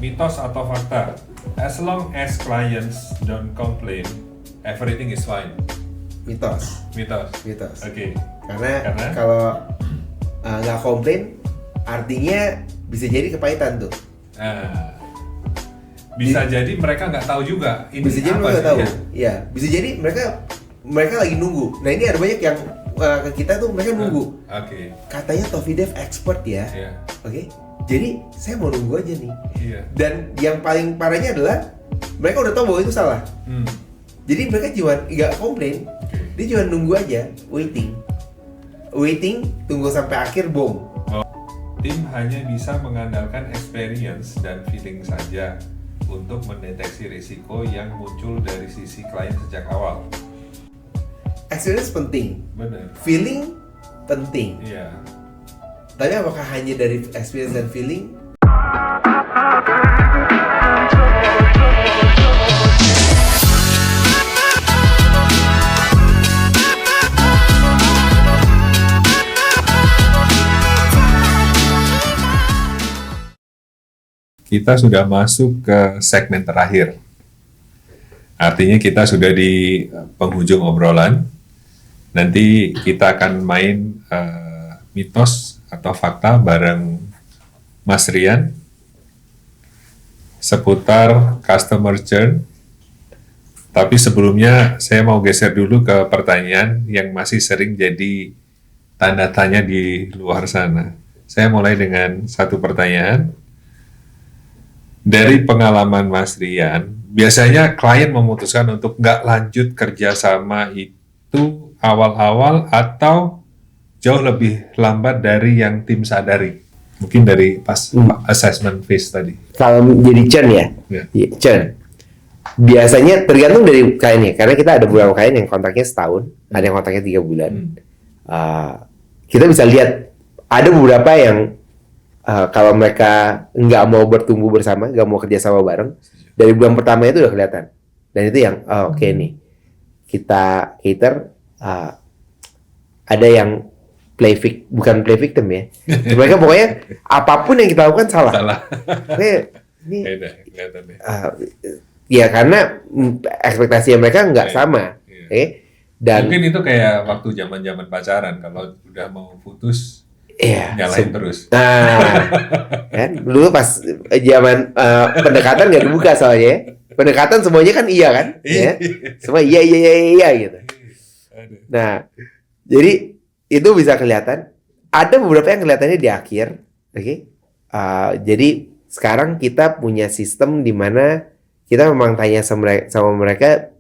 Mitos atau fakta? As long as clients don't complain, everything is fine. Mitos. Oke. Karena kalau nggak komplain, artinya bisa jadi kepahitan tuh. Bisa jadi mereka nggak tahu juga. Ini bisa jadi apa mereka nggak sih? tahu. Ya, bisa jadi mereka lagi nunggu. Nah ini ada banyak yang ke kita tuh mereka nunggu. Oke. Katanya Tofidev expert ya. Iya. Oke. Jadi saya mau nunggu aja nih. Iya. Dan yang paling parahnya adalah mereka udah tahu bahwa itu salah. Jadi mereka cuma nggak komplain, dia cuma nunggu aja, waiting, tunggu sampai akhir, boom. Tim hanya bisa mengandalkan experience dan feeling saja untuk mendeteksi risiko yang muncul dari sisi klien sejak awal. Experience penting, Benar. feeling penting. Iya. Tapi apakah hanya dari experience dan feeling? Kita sudah masuk ke segmen terakhir. Artinya kita sudah di penghujung obrolan. Nanti kita akan main mitos atau fakta bareng Mas Rian seputar customer churn. Tapi sebelumnya saya mau geser dulu ke pertanyaan yang masih sering jadi tanda tanya di luar sana. Saya mulai dengan satu pertanyaan. Dari pengalaman Mas Rian, biasanya klien memutuskan untuk nggak lanjut kerjasama itu awal-awal atau jauh lebih lambat dari yang tim sadari? Mungkin dari pas assessment phase tadi. Kalau jadi churn ya, churn. Biasanya tergantung dari kliennya, karena kita ada beberapa klien yang kontraknya setahun, ada yang kontraknya 3 bulan. Kita bisa lihat ada beberapa yang kalau mereka nggak mau bertumbuh bersama, nggak mau kerjasama bareng, dari bulan pertama itu udah kelihatan. Dan itu yang oke nih, kita cater. Ada yang bukan play victim ya. Mereka pokoknya apapun yang kita lakukan salah. Ini ya karena ekspektasi mereka nggak sama. Dan mungkin itu kayak waktu zaman pacaran, kalau udah mau putus nyalain terus. Nah, kan dulu pas zaman pendekatan nggak dibuka soalnya. Pendekatan semuanya kan iya kan, ya? Semua iya gitu. Nah, jadi itu bisa kelihatan. Ada beberapa yang kelihatannya di akhir, oke? Jadi sekarang kita punya sistem di mana kita memang tanya sama mereka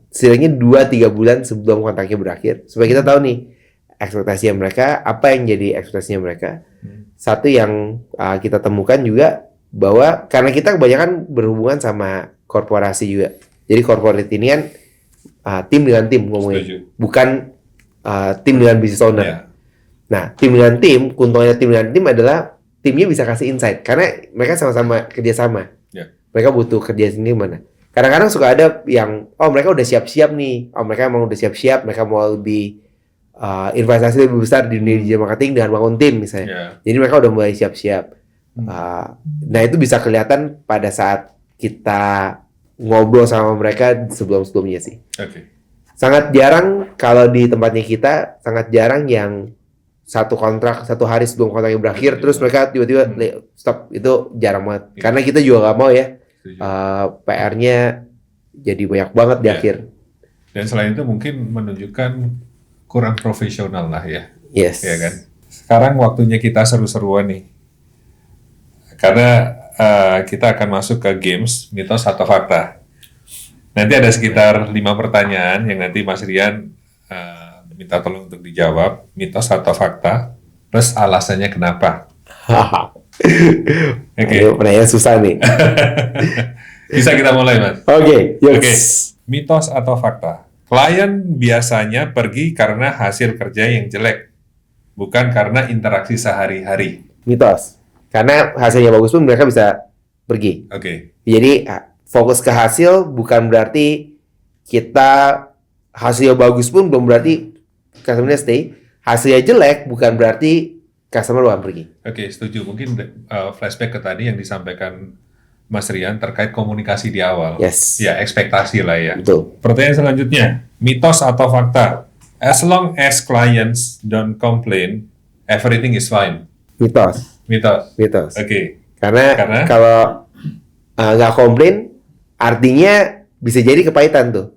setidaknya 2-3 bulan sebelum kontraknya berakhir, supaya kita tahu nih ekspektasinya mereka, apa yang jadi ekspektasinya mereka. Satu yang kita temukan juga bahwa karena kita kebanyakan berhubungan sama korporasi juga. Jadi corporate ini kan tim dengan tim ngomongnya, bukan tim dengan business owner. Nah, tim dengan tim, keuntungannya tim dengan tim adalah timnya bisa kasih insight karena mereka sama-sama kerjasama. Mereka butuh kerja sendiri mana. Kadang-kadang suka ada yang mereka udah siap-siap nih, mereka emang udah siap-siap, mereka mau lebih investasi lebih besar di dunia digital marketing dengan bangun tim misalnya. Jadi mereka udah mulai siap-siap. Nah itu bisa kelihatan pada saat kita ngobrol sama mereka sebelum-sebelumnya sih. Sangat jarang kalau di tempatnya kita, sangat jarang yang satu hari sebelum kontraknya berakhir, terus mereka tiba-tiba stop. Itu jarang banget. Karena kita juga nggak mau ya PR-nya jadi banyak banget di akhir. Dan selain itu mungkin menunjukkan kurang profesional lah ya. Yes. Ya kan? Sekarang waktunya kita seru-seruan nih. Karena kita akan masuk ke games, mitos atau fakta. Nanti ada sekitar 5 pertanyaan yang nanti Mas Rian minta tolong untuk dijawab, mitos atau fakta, plus alasannya kenapa. Pertanyaan susah nih. Bisa kita mulai, Mas? Oke. Mitos atau fakta? Klien biasanya pergi karena hasil kerja yang jelek, bukan karena interaksi sehari-hari. Mitos. Karena hasilnya bagus pun mereka bisa pergi. Jadi fokus ke hasil bukan berarti kita hasilnya bagus pun belum berarti customer stay. Hasilnya jelek bukan berarti customer akan pergi. Setuju. Mungkin flashback ke tadi yang disampaikan Mas Rian, terkait komunikasi di awal. Yes. Ya, ekspektasi lah ya. Betul. Pertanyaan selanjutnya, mitos atau fakta? As long as clients don't complain, everything is fine. Mitos. Mitos. Oke. Karena kalau nggak komplain, artinya bisa jadi kepahitan tuh.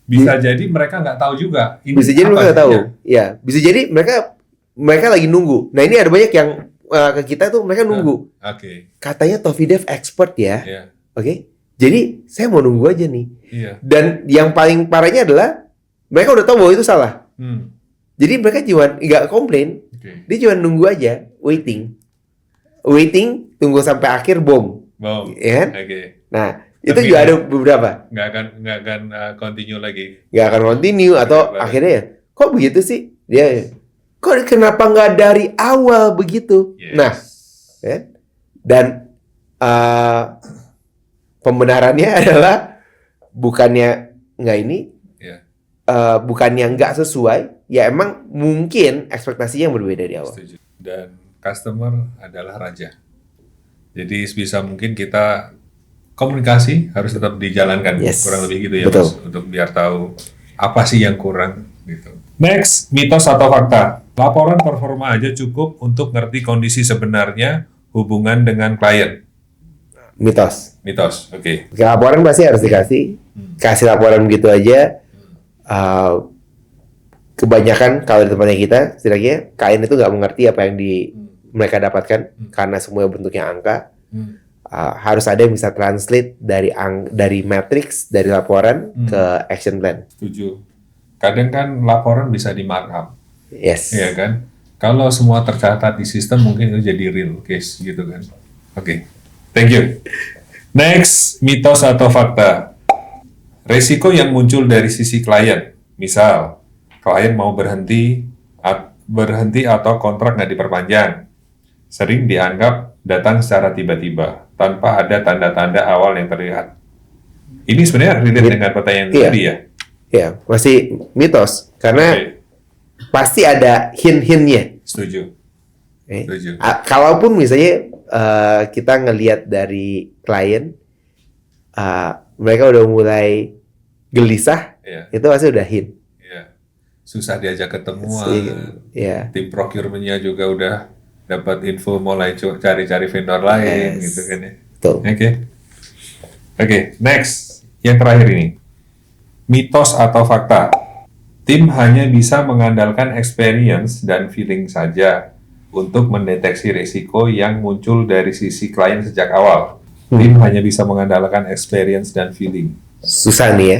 Bisa jadi mereka nggak tahu juga. Bisa jadi mereka nggak tahu. Ya, bisa jadi mereka lagi nunggu. Nah ini ada banyak yang ke kita tuh mereka nunggu. Oke. Katanya Tofidev expert ya. Iya. Oke. Jadi saya mau nunggu aja nih. Iya. Dan yang paling parahnya adalah mereka udah tahu bahwa itu salah. Jadi mereka cuma nggak komplain. Oke. Dia cuma nunggu aja, waiting, tunggu sampai akhir bom. Ya kan? Oke. Nah itu Tapi juga ada beberapa. Nggak akan continue lagi. Nggak akan continue atau akhirnya kok begitu sih? Dia kok kenapa nggak dari awal begitu? Yes. Nah, ya? Dan pembenarannya adalah bukannya nggak ini, bukannya nggak sesuai, ya emang mungkin ekspektasinya yang berbeda di awal. Setuju. Dan customer adalah raja. Jadi sebisa mungkin kita komunikasi harus tetap dijalankan, kurang lebih gitu ya. Betul. Mas, untuk biar tahu apa sih yang kurang gitu. Next, mitos atau fakta? Laporan performa aja cukup untuk ngerti kondisi sebenarnya hubungan dengan klien. Mitos. Oke. Laporan pasti harus dikasih. Kasih laporan begitu aja. Kebanyakan kalau di tempatnya kita, setidaknya klien itu nggak mengerti apa yang mereka dapatkan karena semua bentuknya angka. Harus ada yang bisa translate dari matrix, dari laporan ke action plan. Setuju. Kadang kan laporan bisa di markup. Yes. Iya kan? Kalau semua tercatat di sistem mungkin itu jadi real case gitu kan. Oke. Thank you. Next, mitos atau fakta? Resiko yang muncul dari sisi klien. Misal, klien mau berhenti atau kontrak nggak diperpanjang. Sering dianggap datang secara tiba-tiba, tanpa ada tanda-tanda awal yang terlihat. Ini sebenarnya relate dengan pertanyaan tadi ya? Ya, masih mitos. Karena pasti ada hint-hintnya. Setuju. Kalaupun misalnya kita ngelihat dari klien, mereka udah mulai gelisah, itu pasti udah hint. Susah diajak ketemuan. Tim procurement-nya juga udah dapat info mulai cari-cari vendor lain gitu kan ya. Oke, next. Yang terakhir ini. Mitos atau fakta? Tim hanya bisa mengandalkan experience dan feeling saja untuk mendeteksi risiko yang muncul dari sisi klien sejak awal. Tim hanya bisa mengandalkan experience dan feeling. Susah nih ya.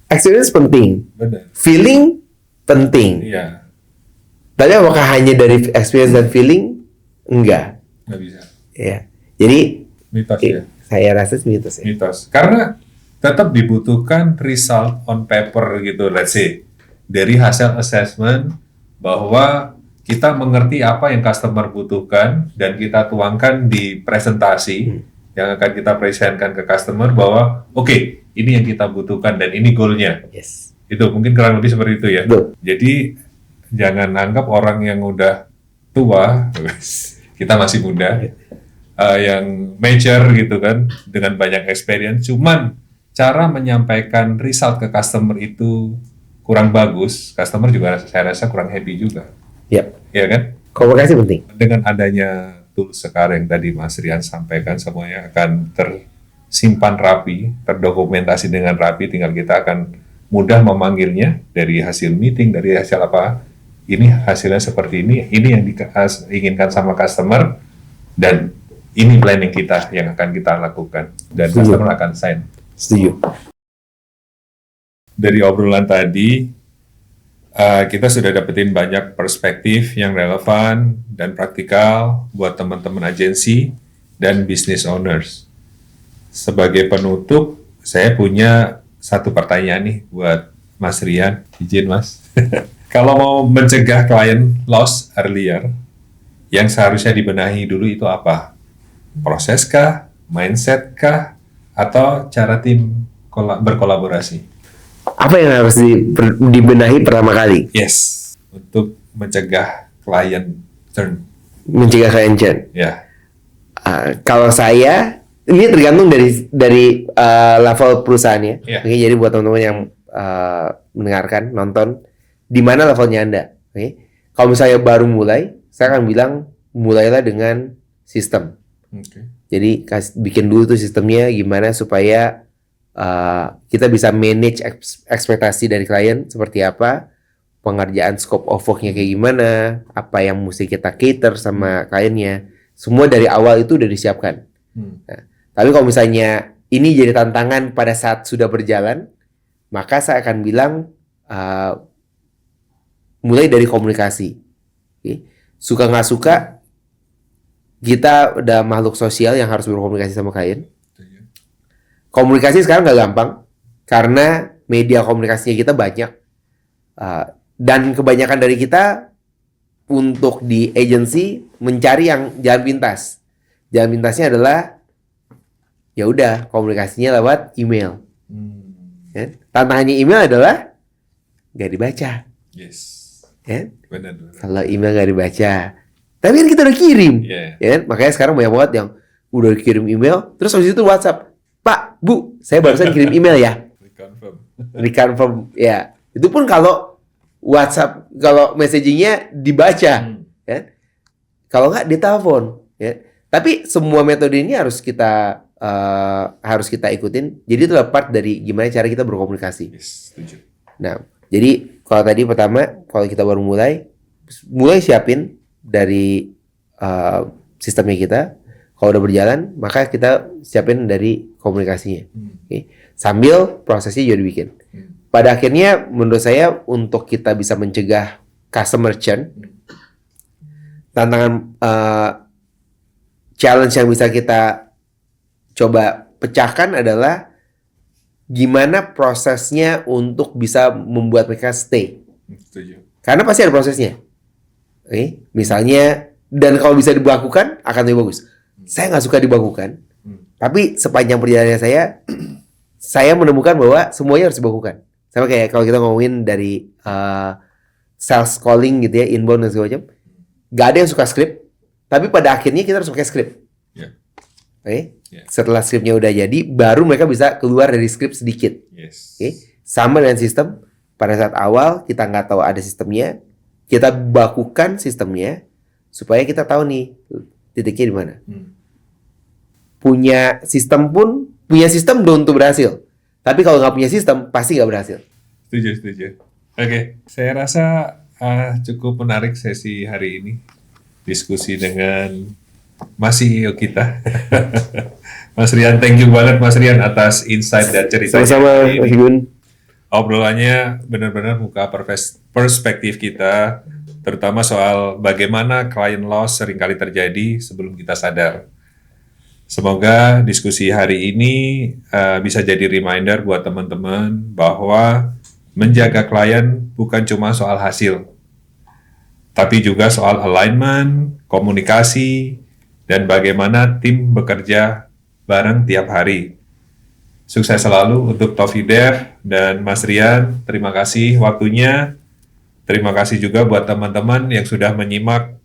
Experience penting. Benar. Feeling penting. Iya. Tapi apakah hanya dari experience dan feeling? Enggak. Nggak bisa. Ya. Jadi mitos ya. Saya rasa mitos ya. Mitos. Karena tetap dibutuhkan result on paper gitu, let's say. Dari hasil assessment bahwa kita mengerti apa yang customer butuhkan dan kita tuangkan di presentasi yang akan kita presentkan ke customer bahwa oke, ini yang kita butuhkan dan ini goalnya. Yes. Itu mungkin kurang lebih seperti itu ya. Betul. Jadi jangan anggap orang yang udah tua, kita masih muda, yang mature gitu kan, dengan banyak experience, cuman cara menyampaikan result ke customer itu kurang bagus, customer juga saya rasa kurang happy juga. Iya kan? Komunikasi penting. Dengan adanya tools sekarang yang tadi Mas Rian sampaikan, semuanya akan tersimpan rapi, terdokumentasi dengan rapi, tinggal kita akan mudah memanggilnya dari hasil meeting, dari hasil apa, ini hasilnya seperti ini yang diinginkan sama customer, dan ini planning kita yang akan kita lakukan, dan customer akan sign. Setuju. Dari obrolan tadi, kita sudah dapetin banyak perspektif yang relevan dan praktikal buat teman-teman agensi dan business owners. Sebagai penutup, saya punya satu pertanyaan nih buat Mas Rian. Izin Mas. Kalau mau mencegah klien loss earlier, yang seharusnya dibenahi dulu itu apa? Proses kah? Mindset kah? Atau cara tim berkolaborasi? Apa yang harus dibenahi pertama kali? Yes, untuk mencegah klien churn. Mencegah klien churn. Ya. Kalau saya Ini tergantung dari level perusahaannya. Iya. Oke, jadi buat teman-teman yang mendengarkan, nonton, di mana levelnya Anda. Oke. Kalau misalnya baru mulai, saya akan bilang mulailah dengan sistem. Oke. Jadi bikin dulu tuh sistemnya gimana supaya kita bisa manage ekspektasi dari klien seperti apa, pengerjaan scope of work-nya kayak gimana, apa yang mesti kita cater sama kliennya. Semua dari awal itu udah disiapkan. Nah, tapi kalau misalnya ini jadi tantangan pada saat sudah berjalan, maka saya akan bilang mulai dari komunikasi. Okay? Suka nggak suka, kita udah makhluk sosial yang harus berkomunikasi sama klien. Komunikasi sekarang nggak gampang karena media komunikasinya kita banyak. Dan kebanyakan dari kita untuk di agency mencari yang jalan pintas. Jalan pintasnya adalah ya udah komunikasinya lewat email. Ya? Tantangannya email adalah nggak dibaca. Yes. Ya? Benar. Kalau email nggak dibaca, tapi kan kita udah kirim. Yeah. Ya kan? Makanya sekarang banyak banget yang udah kirim email, terus habis itu WhatsApp, Pak, Bu, saya barusan kirim email ya. Reconfirm. Ya. Itu pun kalau WhatsApp, kalau messagingnya dibaca, ya. Kalau nggak ditelepon, ya. Tapi semua metode ini harus kita ikutin. Jadi itu adalah part dari gimana cara kita berkomunikasi. Yes, setuju. Nah, jadi kalau tadi pertama, kalau kita baru mulai siapin dari sistemnya kita. Kalau udah berjalan, maka kita siapin dari komunikasinya. Okay. Sambil prosesnya juga dibikin. Pada akhirnya, menurut saya untuk kita bisa mencegah customer churn, tantangan challenge yang bisa kita coba pecahkan adalah gimana prosesnya untuk bisa membuat mereka stay. Setuju. Karena pasti ada prosesnya. Oke, misalnya, dan kalau bisa dibakukan akan lebih bagus. Saya nggak suka dibakukan, tapi sepanjang perjalanan saya menemukan bahwa semuanya harus dibakukan. Sama kayak kalau kita ngomongin dari sales calling gitu ya, inbound dan segala macam, nggak ada yang suka script, tapi pada akhirnya kita harus pakai script. Yeah. Oke, Yeah. setelah scriptnya udah jadi, baru mereka bisa keluar dari script sedikit. Yes. Oke, sama dengan sistem. Pada saat awal kita nggak tahu ada sistemnya, kita bakukan sistemnya supaya kita tahu nih titiknya di mana. Punya sistem belum tentu berhasil. Tapi kalau nggak punya sistem pasti nggak berhasil. Setuju. Oke, saya rasa cukup menarik sesi hari ini. Diskusi dengan Mas CEO kita. Mas Rian, thank you banget Mas Rian atas insight dan ceritanya. Sama-sama, Mas Igun. Obrolannya benar-benar buka perspektif kita, terutama soal bagaimana client loss seringkali terjadi sebelum kita sadar. Semoga diskusi hari ini bisa jadi reminder buat teman-teman bahwa menjaga klien bukan cuma soal hasil, tapi juga soal alignment, komunikasi, dan bagaimana tim bekerja bareng tiap hari. Sukses selalu untuk Tofi Dev dan Mas Rian. Terima kasih waktunya. Terima kasih juga buat teman-teman yang sudah menyimak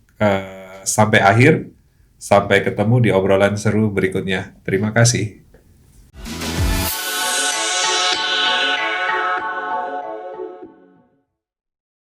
sampai akhir. Sampai ketemu di obrolan seru berikutnya. Terima kasih.